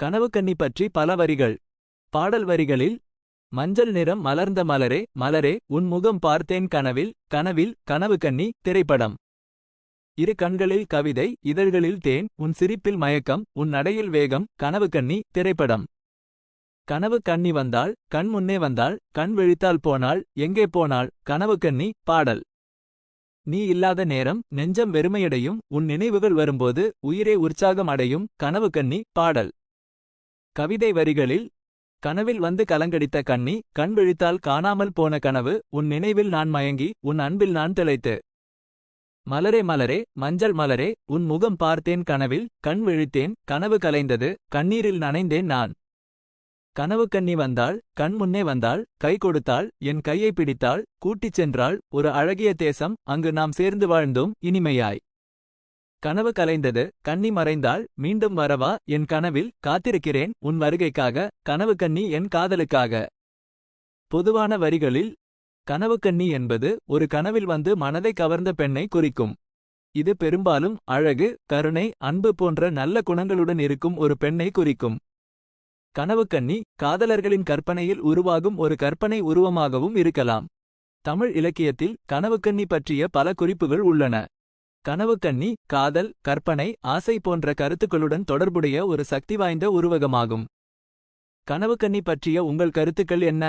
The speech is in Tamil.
கனவுக்கன்னி பற்றி பல வரிகள். பாடல் வரிகளில்: மஞ்சள் நிறம் மலர்ந்த மலரே மலரே உன் முகம் பார்த்தேன் கனவில் கனவில் கனவுக்கன்னி திரைப்படம். இரு கண்களில் கவிதை இதழ்களில் தேன் உன் சிரிப்பில் மயக்கம் உன் நடையில் வேகம் கனவுக்கன்னி திரைப்படம். கனவு கன்னி வந்தாள் கண் முன்னே வந்தாள் கண் விழித்தால் போனாள் எங்கே போனாள் கனவுக்கன்னி பாடல். நீ இல்லாத நேரம் நெஞ்சம் வெறுமையடையும் உன் நினைவுகள் வரும்போது உயிரே உற்சாகம் அடையும் கனவுக்கன்னி பாடல். கவிதை வரிகளில்: கனவில் வந்து கலங்கடித்த கண்ணி கண் விழித்தால் காணாமல் போன கனவு உன் நினைவில் நான் மயங்கி உன் அன்பில் நான் திளைத்து. மலரே மலரே மஞ்சள் மலரே உன் முகம் பார்த்தேன் கனவில் கண் விழித்தேன் கனவு கலைந்தது கண்ணீரில் நனைந்தேன் நான். கனவுக்கன்னி வந்தாள் கண் முன்னே வந்தாள் கை கொடுத்தாள் என் கையை பிடித்தாள் கூட்டிச் சென்றாள் ஒரு அழகிய தேசம் அங்கு நாம் சேர்ந்து வாழ்ந்தோம் இனிமையாய். கனவு கலைந்தது கன்னி மறைந்தாள் மீண்டும் வரவா என் கனவில் காத்திருக்கிறேன் உன் வருகைக்காக கனவுக்கன்னி என் காதலுக்காக. பொதுவான வரிகளில்: கனவுக்கன்னி என்பது ஒரு கனவில் வந்து மனதை கவர்ந்த பெண்ணை குறிக்கும். இது பெரும்பாலும் அழகு கருணை அன்பு போன்ற நல்ல குணங்களுடன் இருக்கும் ஒரு பெண்ணை குறிக்கும். கனவுக்கன்னி காதலர்களின் கற்பனையில் உருவாகும் ஒரு கற்பனை உருவமாகவும் இருக்கலாம். தமிழ் இலக்கியத்தில் கனவுக்கன்னி பற்றிய பல குறிப்புகள் உள்ளன. கனவுக்கன்னி காதல் கற்பனை ஆசை போன்ற கருத்துக்களுடன் தொடர்புடைய ஒரு சக்தி வாய்ந்த உருவகமாகும். கனவுக்கன்னி பற்றிய உங்கள் கருத்துக்கள் என்ன?